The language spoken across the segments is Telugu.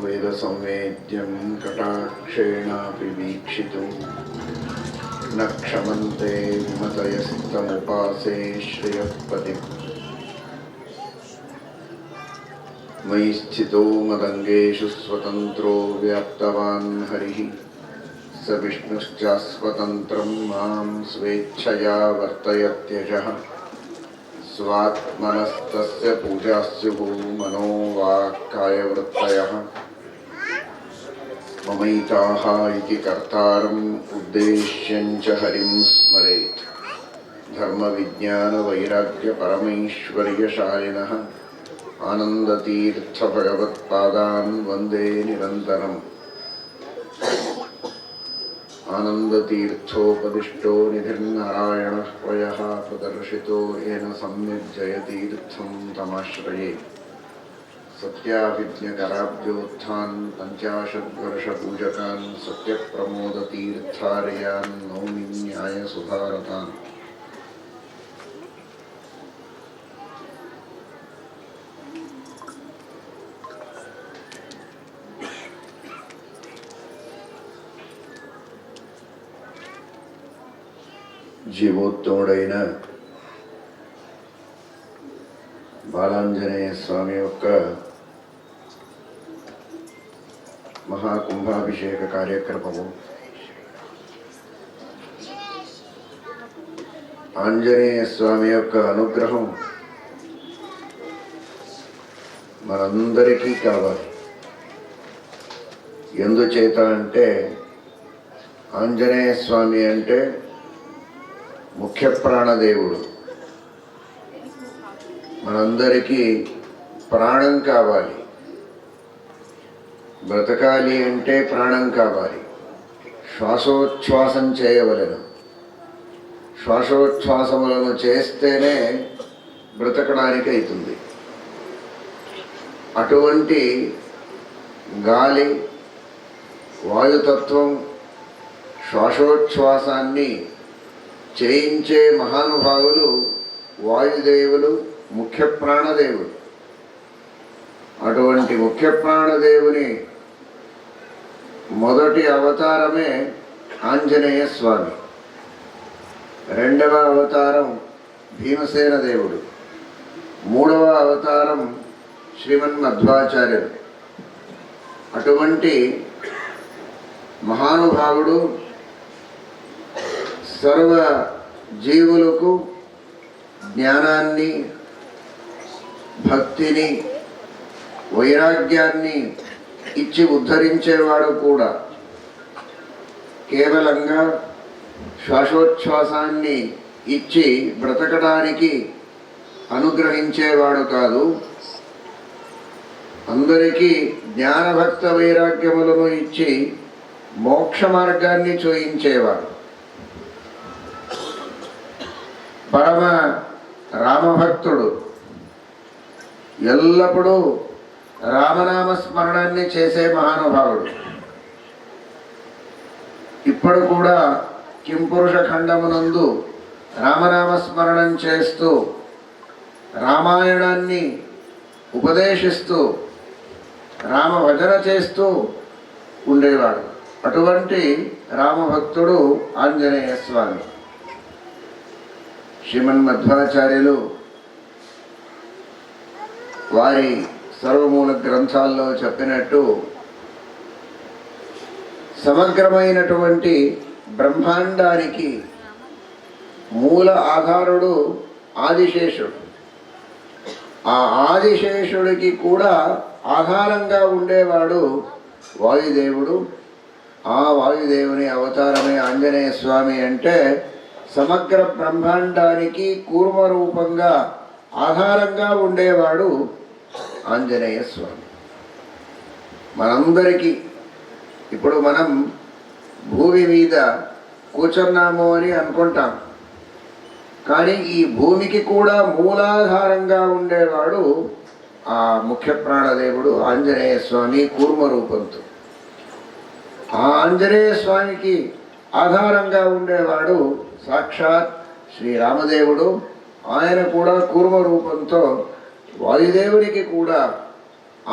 वेदसंवेद्यं कटाक्षेणापि वीक्षितुं न क्षमन्ते विमतयस्तमुपासे श्रियःपतिम् मयि स्थितो मदङ्गेषु स्वतन्त्रो व्याप्तवान् हरिः स विष्णुश्चास्वतन्त्रं मां स्वेच्छया वर्तयत्यजः स्वात्मनस्तस्य पूजास्युः मनो वाक्कायवृत्तयः ममैताः इति कर्तारम् उद्देश्यं च हरिं स्मरेत् धर्मविज्ञानवैराग्यपरमैश्वर्यशालिनः आनन्दतीर्थभगवत्पादान् वन्दे निरन्तरम् आनन्दतीर्थोपदिष्टो निधिर्नारायणः त्वयः प्रदर्शितो येन सम्यक् जयतीर्थं तमाश्रये सत्याभिज्ञकराब्जोत्थान् पञ्चाशद्वर्षपूजकान् सत्यप्रमोदतीर्थार्यान् नौमि न्यायसुधारतान् జీవోత్తముడైన బాలాంజనేయ స్వామి యొక్క మహాకుంభాభిషేక కార్యక్రమము ఆంజనేయ స్వామి యొక్క అనుగ్రహం మనందరికీ కావాలి. ఎందుచేత అంటే ఆంజనేయ స్వామి అంటే ముఖ్య ప్రాణదేవుడు. మనందరికీ ప్రాణం కావాలి. బ్రతకాలి అంటే ప్రాణం కావాలి. శ్వాసోచ్ఛ్వాసం చేయవలెను. శ్వాసోచ్ఛ్వాసములను చేస్తేనే బ్రతకడానికి అవుతుంది. అటువంటి గాలి వాయుతత్వం శ్వాసోచ్ఛ్వాసాన్ని చేయించే మహానుభావులు వాయుదేవులు, ముఖ్య ప్రాణదేవుడు. అటువంటి ముఖ్య ప్రాణదేవుని మొదటి అవతారమే ఆంజనేయ స్వామి. రెండవ అవతారం భీమసేన దేవుడు. మూడవ అవతారం శ్రీమన్మధ్వాచార్యుడు. అటువంటి మహానుభావుడు సర్వ జీవులకు జ్ఞానాన్ని, భక్తిని, వైరాగ్యాన్ని ఇచ్చి ఉద్ధరించేవాడు కూడా. కేవలంగా శ్వాసోచ్ఛ్వాసాన్ని ఇచ్చి బ్రతకడానికి అనుగ్రహించేవాడు కాదు, అందరికీ జ్ఞానభక్త వైరాగ్యములను ఇచ్చి మోక్ష మార్గాన్ని చూయించేవాడు. పరమ రామభక్తుడు. ఎల్లప్పుడూ రామనామ స్మరణాన్ని చేసే మహానుభావుడు. ఇప్పుడు కూడా కింపురుష ఖండమునందు రామనామస్మరణం చేస్తూ రామాయణాన్ని ఉపదేశిస్తూ రామభజన చేస్తూ ఉండేవాడు. అటువంటి రామభక్తుడు ఆంజనేయ స్వామి. శ్రీమన్మధ్వాచార్యులు వారి సర్వమూల గ్రంథాల్లో చెప్పినట్టు సమగ్రమైనటువంటి బ్రహ్మాండానికి మూల ఆధారుడు ఆదిశేషుడు. ఆ ఆదిశేషుడికి కూడా ఆధారంగా ఉండేవాడు వాయుదేవుడు. ఆ వాయుదేవుని అవతారమే ఆంజనేయ స్వామి. అంటే సమగ్ర బ్రహ్మాండానికి కూర్మరూపంగా ఆధారంగా ఉండేవాడు ఆంజనేయ స్వామి. మనందరికీ ఇప్పుడు మనం భూమి మీద కూర్చున్నాము అని అనుకుంటాం, కానీ ఈ భూమికి కూడా మూలాధారంగా ఉండేవాడు ఆ ముఖ్య ప్రాణదేవుడు ఆంజనేయ స్వామి కూర్మరూపంతో. ఆ ఆంజనేయ స్వామికి ఆధారంగా ఉండేవాడు సాక్షాత్ శ్రీరామదేవుడు. ఆయన కూడా కూర్మ రూపంతో వాయుదేవునికి కూడా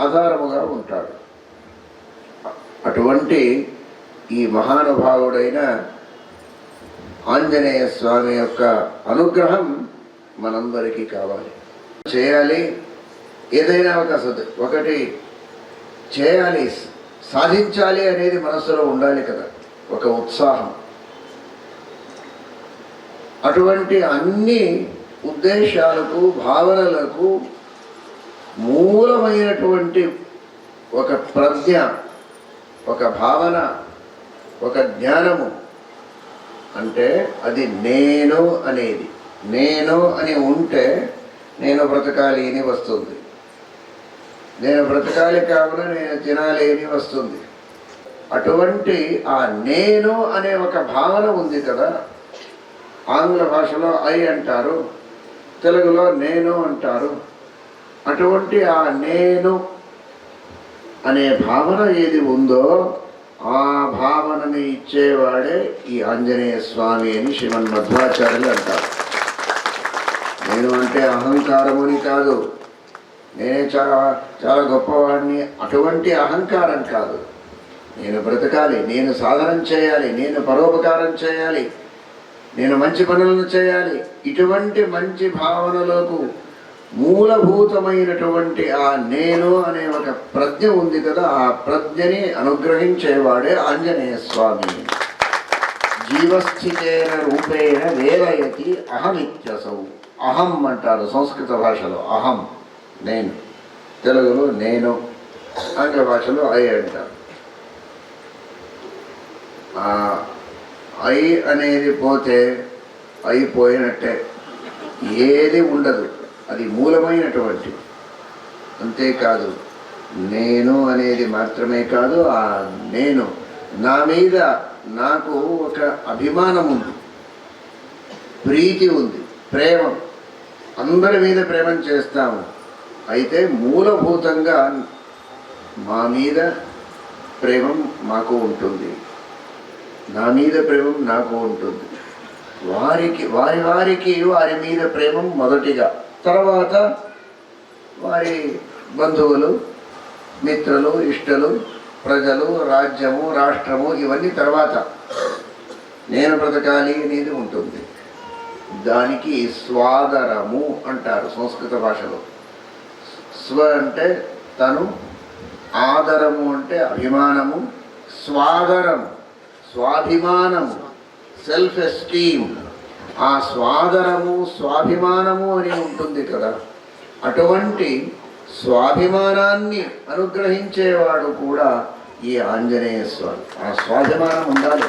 ఆధారముగా ఉంటాడు. అటువంటి ఈ మహానుభావుడైన ఆంజనేయ స్వామి యొక్క అనుగ్రహం మనందరికీ కావాలి. చేయాలి, ఏదైనా ఒకటి చేయాలి, సాధించాలి అనేది మనసులో ఉండాలి కదా, ఒక ఉత్సాహం. అటువంటి అన్ని ఉద్దేశాలకు, భావనలకు మూలమైనటువంటి ఒక ప్రజ్ఞ, ఒక భావన, ఒక జ్ఞానము అంటే అది నేను అనేది. నేను అని ఉంటే నేను బ్రతకాలి అని వస్తుంది, నేను బ్రతకాలి కావున నేను తినాలి అని వస్తుంది. అటువంటి ఆ నేను అనే ఒక భావన ఉంది కదా, ఆంగ్ల భాషలో ఐ అంటారు, తెలుగులో నేను అంటారు. అటువంటి ఆ నేను అనే భావన ఏది ఉందో ఆ భావనని ఇచ్చేవాడే ఈ ఆంజనేయ స్వామి అని శ్రీమన్మధ్వాచార్యులు అంటారు. నేను అంటే అహంకారముని కాదు, నేనే చాలా గొప్పవాడిని, అటువంటి అహంకారం కాదు. నేను బ్రతకాలి, నేను సాధనం చేయాలి, నేను పరోపకారం చేయాలి, నేను మంచి పనులను చేయాలి. ఇటువంటి మంచి భావనలకు మూలభూతమైనటువంటి ఆ నేను అనే ఒక ప్రజ్ఞ ఉంది కదా, ఆ ప్రజ్ఞని అనుగ్రహించేవాడే ఆంజనేయ స్వామి. జీవస్థితేన రూపేణ వేలయతి అహమిత్యసౌ. అహం అంటారు సంస్కృత భాషలో, అహం నేను, తెలుగులో నేను, ఆంగ్ల భాషలో ఐ అంటారు. ఐ అనేది పోతే అయిపోయినట్టే, ఏది ఉండదు, అది మూలమైనటువంటి. అంతేకాదు, నేను అనేది మాత్రమే కాదు, ఆ నేను నా మీద నాకు ఒక అభిమానం ఉంది, ప్రీతి ఉంది, ప్రేమ, అందరి మీద ప్రేమను చేస్తాము. అయితే మూలభూతంగా మా మీద ప్రేమం మాకు ఉంటుంది, నా మీద ప్రేమం నాకు ఉంటుంది. వారి మీద ప్రేమం మొదటిగా, తర్వాత వారి బంధువులు, మిత్రులు, ఇష్టలు, ప్రజలు, రాజ్యము, రాష్ట్రము, ఇవన్నీ తర్వాత. నేను బ్రతకాలి అనేది ఉంటుంది. దానికి స్వాదరము అంటారు సంస్కృత భాషలో. స్వ అంటే తను, ఆదరము అంటే అభిమానము, స్వాదరం స్వాభిమానము, సెల్ఫ్ ఎస్టీమ్. ఆ స్వాదరము, స్వాభిమానము అని ఉంటుంది కదా, అటువంటి స్వాభిమానాన్ని అనుగ్రహించేవాడు కూడా ఈ ఆంజనేయ స్వామి. ఆ స్వాభిమానం ఉండాలి.